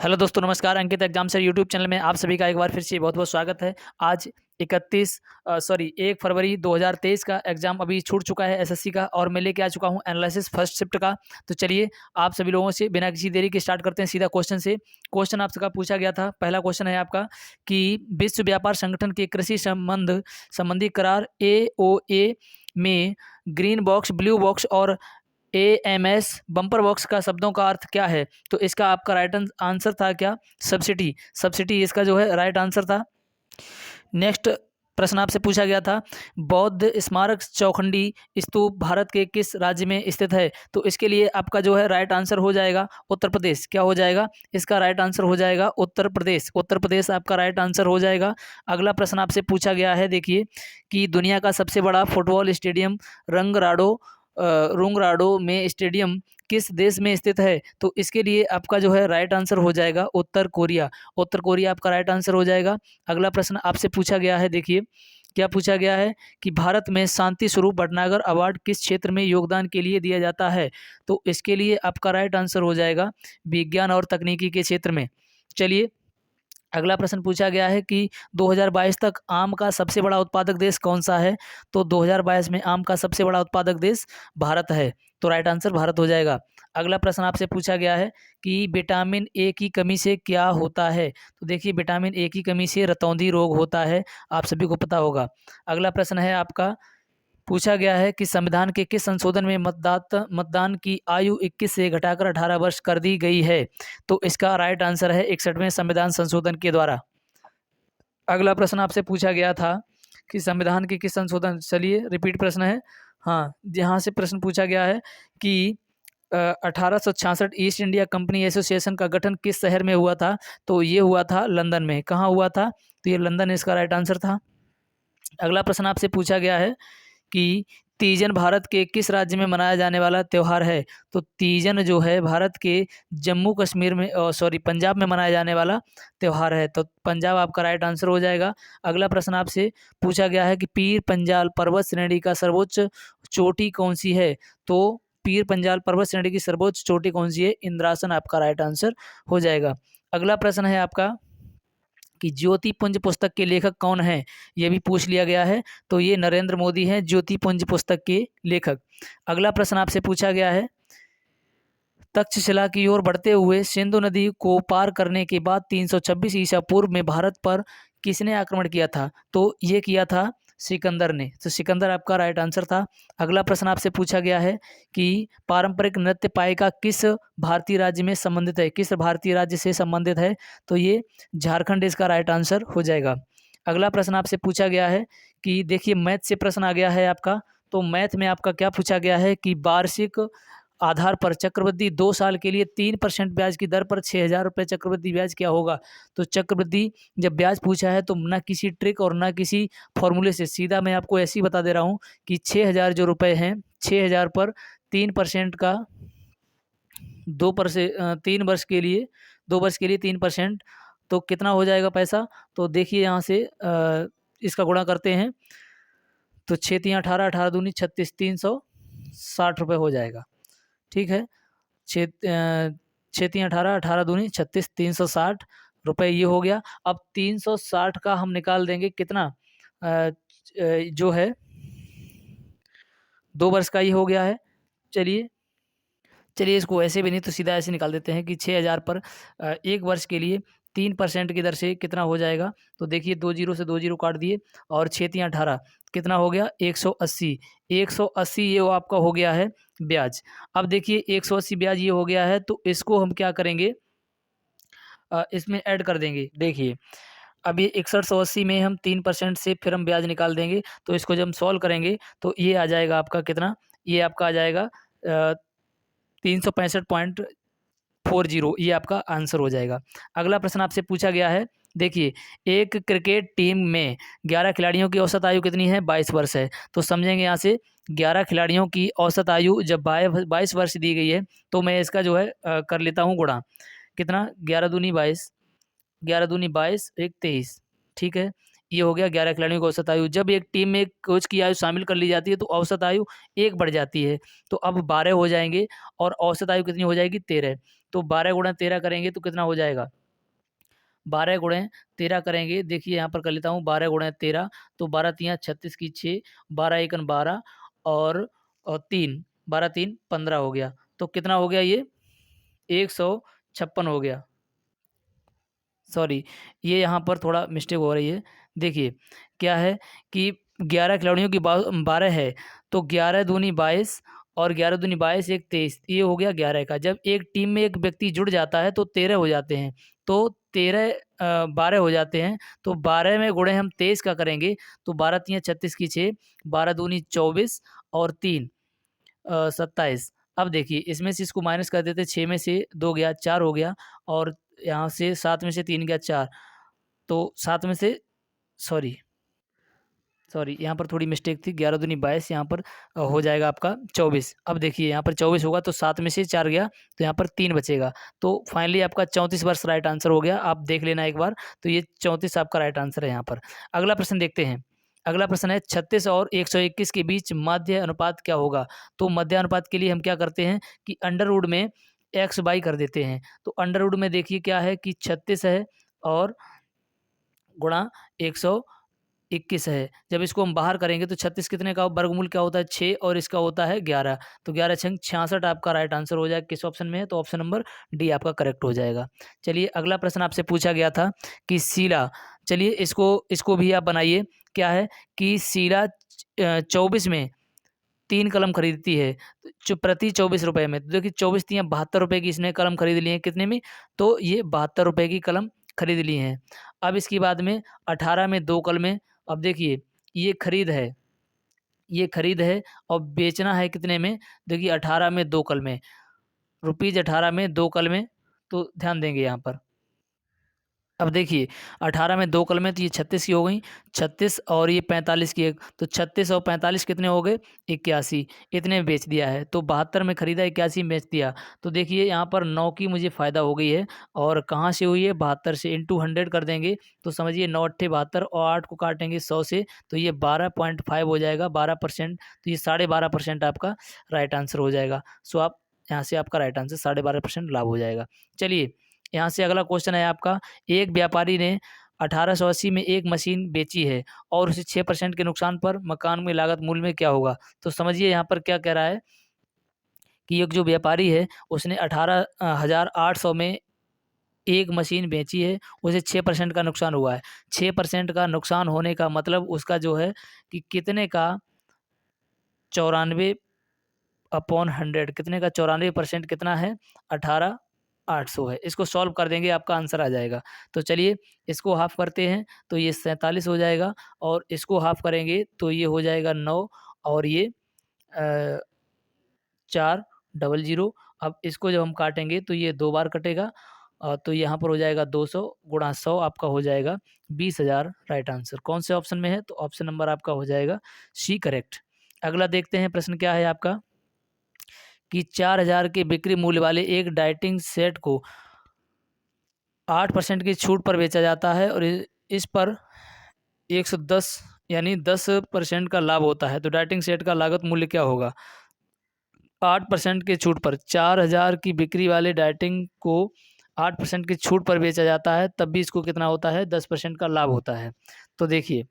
Hello दोस्तों, नमस्कार। अंकित exam sir YouTube channel में आप सभी का एक बार फिर से बहुत बहुत स्वागत है। आज 1 फरवरी 2023 का एग्जाम अभी छूट चुका है एसएससी का, और मैं लेके आ चुका हूं एनालिसिस फर्स्ट शिफ्ट का। तो चलिए आप सभी लोगों से बिना किसी देरी के स्टार्ट करते हैं सीधा क्वेश्चन से। क्वेश्चन आपसे पूछा गया था, पहला क्वेश्चन है आपका कि विश्व व्यापार संगठन के कृषि संबंधी करार AOA में ग्रीन बॉक्स, ब्लू बॉक्स और AMS बम्पर बॉक्स का शब्दों का अर्थ क्या है? तो इसका आपका राइट आंसर था क्या? सब्सिडी। सब्सिडी इसका जो है राइट आंसर था। नेक्स्ट प्रश्न आपसे पूछा गया था, बौद्ध स्मारक चौखंडी स्तूप भारत के किस राज्य में स्थित है? तो इसके लिए आपका जो है राइट आंसर हो जाएगा उत्तर प्रदेश। क्या हो जाएगा? इसका राइट आंसर हो जाएगा उत्तर प्रदेश। उत्तर प्रदेश आपका राइट आंसर हो जाएगा। अगला प्रश्न आपसे पूछा गया है, देखिए कि दुनिया का सबसे बड़ा फुटबॉल स्टेडियम रुंगराडो में स्टेडियम किस देश में स्थित है? तो इसके लिए आपका जो है राइट आंसर हो जाएगा उत्तर कोरिया। उत्तर कोरिया आपका राइट आंसर हो जाएगा। अगला प्रश्न आपसे पूछा गया है, देखिए क्या पूछा गया है कि भारत में शांति स्वरूप भटनागर अवार्ड किस क्षेत्र में योगदान के लिए दिया जाता है? तो इसके लिए आपका राइट आंसर हो जाएगा विज्ञान और तकनीकी के क्षेत्र में। चलिए अगला प्रश्न पूछा गया है कि 2022 तक आम का सबसे बड़ा उत्पादक देश कौन सा है? तो 2022 में आम का सबसे बड़ा उत्पादक देश भारत है। तो राइट आंसर भारत हो जाएगा। अगला प्रश्न आपसे पूछा गया है कि विटामिन ए की कमी से क्या होता है? तो देखिए विटामिन ए की कमी से रतौंधी रोग होता है, आप सभी को पता होगा। अगला प्रश्न है आपका, पूछा गया है कि संविधान के किस संशोधन में मतदान की आयु 21 से घटाकर 18 वर्ष कर दी गई है? तो इसका राइट आंसर है 61वें संविधान संशोधन के द्वारा। अगला प्रश्न आपसे पूछा गया था कि संविधान के किस संशोधन, चलिए रिपीट प्रश्न है। हाँ, यहाँ से प्रश्न पूछा गया है कि 1866 ईस्ट इंडिया कंपनी एसोसिएशन का गठन किस शहर में हुआ था? तो ये हुआ था लंदन में। कहाँ हुआ था? तो ये लंदन इसका राइट आंसर था। अगला प्रश्न आपसे पूछा गया है कि तीजन भारत के किस राज्य में मनाया जाने वाला त्यौहार है? तो तीजन जो है भारत के जम्मू कश्मीर में, पंजाब में मनाया जाने वाला त्यौहार है। तो पंजाब आपका राइट आंसर हो जाएगा। अगला प्रश्न आपसे पूछा गया है कि पीर पंजाल पर्वत श्रेणी का सर्वोच्च चोटी कौन सी है? तो पीर पंजाल पर्वत श्रेणी की सर्वोच्च चोटी कौन सी है? इंद्रासन आपका राइट आंसर हो जाएगा। अगला प्रश्न है आपका कि ज्योतिपुंज पुस्तक के लेखक कौन है? ये भी पूछ लिया गया है। तो ये नरेंद्र मोदी हैं ज्योतिपुंज पुस्तक के लेखक। अगला प्रश्न आपसे पूछा गया है, तक्षशिला की ओर बढ़ते हुए सिंधु नदी को पार करने के बाद 326 ईसा पूर्व में भारत पर किसने आक्रमण किया था? तो ये किया था सिकंदर ने। तो सिकंदर आपका राइट आंसर था। अगला प्रश्न आपसे पूछा गया है कि पारंपरिक नृत्य पाइका किस भारतीय राज्य में संबंधित है? किस भारतीय राज्य से संबंधित है? तो ये झारखंड इसका राइट आंसर हो जाएगा। अगला प्रश्न आपसे पूछा गया है कि देखिए मैथ से प्रश्न आ गया है आपका। तो मैथ में आपका क्या पूछा गया है कि वार्षिक आधार पर चक्रवृद्धि 2 साल के लिए 3% ब्याज की दर पर 6,000 रुपये चक्रवृद्धि ब्याज क्या होगा? तो चक्रवृद्धि जब ब्याज पूछा है तो ना किसी ट्रिक और ना किसी फॉर्मूले से, सीधा मैं आपको ऐसे ही बता दे रहा हूँ कि 6,000 जो रुपये हैं, 6,000 पर 3% का 3 वर्ष के लिए 2 वर्ष के लिए 3%, तो कितना हो जाएगा पैसा? तो देखिए यहाँ से इसका गुणा करते हैं तो 6×3 = 18, 18×2 = 36, 360 रुपये हो जाएगा। ठीक है, 6×3 = 18, 18×2 = 36, 360 रुपये ये हो गया। अब 360 का हम निकाल देंगे कितना, जो है 2 वर्ष का ही हो गया है। चलिए चलिए इसको ऐसे भी नहीं तो सीधा ऐसे निकाल देते हैं कि 6,000 पर 1 वर्ष के लिए 3% की दर से कितना हो जाएगा? तो देखिए 2 जीरो से 2 जीरो काट दिए और 6×3 = 18, कितना हो गया? 180। 180 ये वो आपका हो गया है ब्याज। अब देखिए 180 ब्याज ये हो गया है, तो इसको हम क्या करेंगे, इसमें ऐड कर देंगे। देखिए अब ये 6180 में हम 3% से फिर हम ब्याज निकाल देंगे। तो इसको जब हम सॉल्व करेंगे तो ये आ जाएगा आपका कितना, ये आपका आ जाएगा 365.40, ये आपका आंसर हो जाएगा। अगला प्रश्न आपसे पूछा गया है, देखिए एक क्रिकेट टीम में 11 खिलाड़ियों की औसत आयु कितनी है? 22 वर्ष है। तो समझेंगे यहाँ से 11 खिलाड़ियों की औसत आयु जब 22 वर्ष दी गई है, तो मैं इसका जो है कर लेता हूँ गुणा। कितना? 11×2 = 22, 11×2 = 22, 1 23। ठीक है, ये हो गया 11 खिलाड़ियों की औसत आयु। जब एक टीम में एक कोच की आयु शामिल कर ली जाती है तो औसत आयु 1 बढ़ जाती है, तो अब 12 हो जाएंगे और औसत आयु कितनी हो जाएगी? 13। तो 12 गुणा 13 करेंगे तो कितना हो जाएगा, 12 गुणे 13 करेंगे, देखिए यहाँ पर कर लेता हूँ 12 गुणे 13, तो 12 तियाँ 36 की 6, 12 एकन 12 और 3, 12 3 15 हो गया। तो कितना हो गया ये, 156 हो गया। सॉरी, ये यहाँ पर थोड़ा मिस्टेक हो रही है। देखिए क्या है कि 11 खिलाड़ियों की 12 है, तो 11 दूनी 22 और 11 दूनी 22 एक 23, ये हो गया 11 का। जब एक टीम में एक व्यक्ति जुड़ जाता है तो 13 हो जाते हैं, तो 13 12 हो जाते हैं, तो 12 में गुणे हम 23 का करेंगे, तो 12 तियाँ 36 की 6, 12 दूनी 24 और 3 27। अब देखिए इसमें से इसको माइनस कर देते, 6 में से 2 गया 4 हो गया, और यहाँ से 7 में से 3 गया 4, तो 7 में से सॉरी सॉरी यहाँ पर थोड़ी मिस्टेक थी, 11 दूनी 22, यहाँ पर हो जाएगा आपका 24। अब देखिए यहाँ पर 24 होगा तो 7 में से 4 गया, तो यहाँ पर 3 बचेगा, तो फाइनली आपका 34 वर्ष राइट आंसर हो गया। आप देख लेना एक बार, तो ये 34 आपका राइट आंसर है यहाँ पर। अगला प्रश्न देखते हैं। अगला प्रश्न है 36 और 121 के बीच मध्य अनुपात क्या होगा। तो मध्य अनुपात के लिए हम क्या करते हैं कि अंडर रूट में एक्स बाई कर देते हैं। तो अंडर रूट में देखिए क्या है कि 36 है और गुणा 121 है। जब इसको हम बाहर करेंगे तो 36 कितने का वर्गमूल क्या होता है, 6, और इसका होता है 11, तो 11 छंग 66 आपका राइट आंसर हो जाएगा। किस ऑप्शन में है, तो ऑप्शन नंबर डी आपका करेक्ट हो जाएगा। चलिए अगला प्रश्न आपसे पूछा गया था कि शीला, चलिए इसको इसको भी आप बनाइए। क्या है कि शीला 24 में 3 कलम खरीदती है, जो प्रति 24 रुपये में। तो देखिए 24 तियाँ 72 रुपये की इसने कलम खरीद ली है, कितने में, तो ये 72 रुपये की कलम खरीद ली हैं। अब इसके बाद में 18 में 2 कलमें। अब देखिए ये खरीद है, ये खरीद है और बेचना है कितने में, देखिए 18 में 2 कलमें, रुपीज़ 18 में 2 कलमें, तो ध्यान देंगे यहाँ पर। अब देखिए 18 में 2 कलमें, तो ये 36 की हो गई, 36 और ये 45 की एक, तो 36 और 45 कितने हो गए, 81, इतने में बेच दिया है। तो 72 में खरीदा, 81 में बेच दिया। तो देखिए यहाँ पर 9 की मुझे फ़ायदा हो गई है, और कहाँ से हुई है, 72 से, इंटू 100 कर देंगे, तो समझिए 9 अट्ठे 72 और 8 को काटेंगे 100 से, तो ये 12.5 हो जाएगा, 12%, तो ये 12.5% आपका राइट आंसर हो जाएगा। सो आप यहाँ से आपका राइट आंसर 12.5% लाभ हो जाएगा। चलिए यहाँ से अगला क्वेश्चन है आपका, एक व्यापारी ने 1880 में एक मशीन बेची है और उसे 6% के नुकसान पर मकान में लागत मूल्य में क्या होगा। तो समझिए यहाँ पर क्या कह रहा है कि एक जो व्यापारी है उसने 18,800 में एक मशीन बेची है, उसे 6% का नुकसान हुआ है। 6% का नुकसान होने का मतलब उसका जो है कि कितने का, 94/100, कितने का 94% कितना है, 18,800 है। इसको सॉल्व कर देंगे, आपका आंसर आ जाएगा। तो चलिए इसको हाफ करते हैं, तो ये 47 हो जाएगा, और इसको हाफ करेंगे तो ये हो जाएगा 9, और ये 400। अब इसको जब हम काटेंगे तो ये 2 बार कटेगा, तो यहाँ पर हो जाएगा 200 गुणा 100, आपका हो जाएगा 20,000 राइट आंसर। कौन से ऑप्शन में है, तो ऑप्शन नंबर आपका हो जाएगा सी करेक्ट। अगला देखते हैं प्रश्न क्या है आपका कि 4,000 के बिक्री मूल्य वाले एक डाइटिंग सेट को 8% की छूट पर बेचा जाता है, और इस पर 110 यानी 10% का लाभ होता है। तो डाइटिंग सेट का लागत मूल्य क्या होगा। 8% की छूट पर 4,000 की बिक्री वाले डाइटिंग को 8% की छूट पर बेचा जाता है, तब भी इसको कितना होता है, 10% का लाभ होता है। तो देखिए,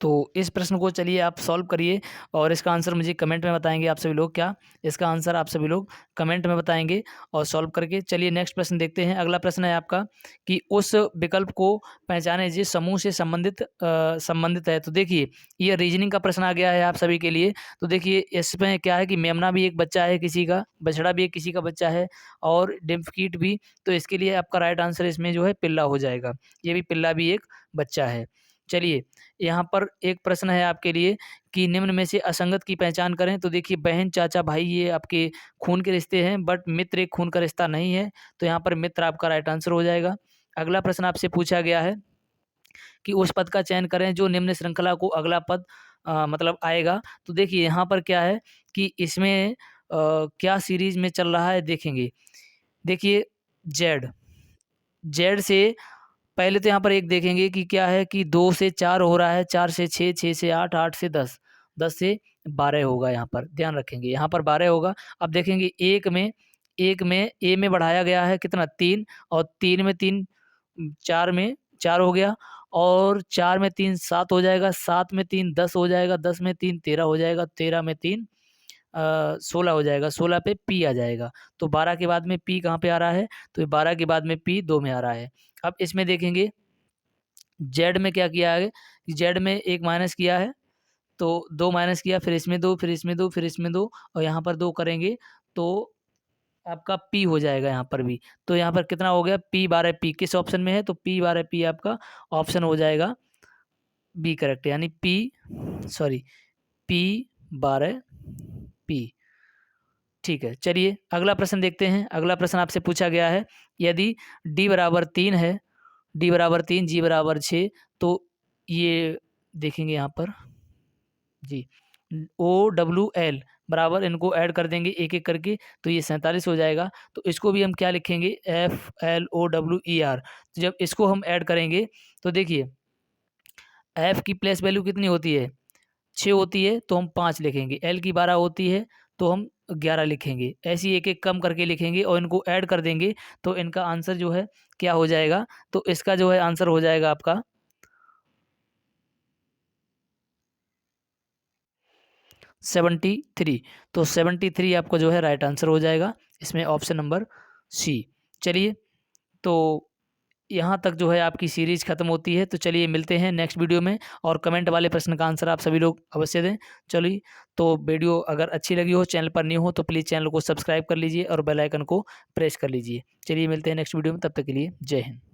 तो इस प्रश्न को चलिए आप सॉल्व करिए, और इसका आंसर मुझे कमेंट में बताएंगे आप सभी लोग। क्या इसका आंसर आप सभी लोग कमेंट में बताएंगे और सॉल्व करके। चलिए नेक्स्ट प्रश्न देखते हैं। अगला प्रश्न है आपका कि उस विकल्प को पहचाने जिस समूह से संबंधित है। तो देखिए ये रीजनिंग का प्रश्न आ गया है आप सभी के लिए। तो देखिए इसमें क्या है कि मेमना भी एक बच्चा है किसी का, बछड़ा भी एक किसी का बच्चा है, और डिम्फकीट भी। तो इसके लिए आपका राइट आंसर इसमें जो है पिल्ला हो जाएगा। ये भी पिल्ला भी एक बच्चा है। चलिए यहाँ पर एक प्रश्न है आपके लिए कि निम्न में से असंगत की पहचान करें। तो देखिए बहन चाचा भाई ये आपके खून के रिश्ते हैं, बट मित्र एक खून का रिश्ता नहीं है, तो यहाँ पर मित्र आपका राइट आंसर हो जाएगा। अगला प्रश्न आपसे पूछा गया है कि उस पद का चयन करें जो निम्न श्रृंखला को अगला पद मतलब आएगा। तो देखिए यहाँ पर क्या है कि इसमें क्या सीरीज में चल रहा है देखेंगे। देखिए जेड, जेड से पहले तो यहाँ पर एक देखेंगे कि क्या है कि 2 से 4 हो रहा है, 4 से 6, 6 से 8, 8 से 10, 10 से 12 होगा। यहाँ पर ध्यान रखेंगे, यहाँ पर 12 होगा। अब देखेंगे एक में 1 में ए में बढ़ाया गया है कितना 3, और 3 में 3 4 में 4 हो गया, और 4 में 3 7 हो जाएगा, 7 में 3 10 हो जाएगा, 10 में 3 13 हो जाएगा, 13 में 3 16 हो जाएगा, 16 पे पी आ जाएगा। तो 12 के बाद में पी कहाँ पे आ रहा है, तो 12 के बाद में पी 2 में आ रहा है। अब इसमें देखेंगे जेड में क्या किया है, जेड में 1 माइनस किया है, तो 2 माइनस किया, फिर इसमें 2, फिर इसमें 2, फिर इसमें 2, और यहाँ पर 2 करेंगे तो आपका पी हो जाएगा यहाँ पर भी। तो यहाँ पर कितना हो गया, पी 12 पी किस ऑप्शन में है, तो पी 12 पी आपका ऑप्शन हो जाएगा बी करेक्ट, यानी पी सॉरी पी 12 पी। ठीक है, चलिए अगला प्रश्न देखते हैं। अगला प्रश्न आपसे पूछा गया है, यदि डी बराबर 3 है, डी बराबर 3 जी बराबर 6, तो ये देखेंगे यहाँ पर जी ओ डब्ल्यू एल बराबर, इनको ऐड कर देंगे एक एक करके, तो ये 47 हो जाएगा। तो इसको भी हम क्या लिखेंगे, F L O W E R. तो जब इसको हम ऐड करेंगे तो देखिए एफ की प्लेस वैल्यू कितनी होती है 6 होती है, तो हम 5 लिखेंगे। एल की 12 होती है, तो हम 11 लिखेंगे। ऐसे ही एक एक कम करके लिखेंगे और इनको ऐड कर देंगे, तो इनका आंसर जो है क्या हो जाएगा, तो इसका जो है आंसर हो जाएगा आपका 73। तो 73 आपका जो है राइट आंसर हो जाएगा, इसमें ऑप्शन नंबर सी। चलिए, तो यहाँ तक जो है आपकी सीरीज खत्म होती है। तो चलिए मिलते हैं नेक्स्ट वीडियो में, और कमेंट वाले प्रश्न का आंसर आप सभी लोग अवश्य दें। चलिए, तो वीडियो अगर अच्छी लगी हो, चैनल पर न्यू हो, तो प्लीज़ चैनल को सब्सक्राइब कर लीजिए और बेल आइकन को प्रेस कर लीजिए। चलिए मिलते हैं नेक्स्ट वीडियो में, तब तक के लिए जय हिंद।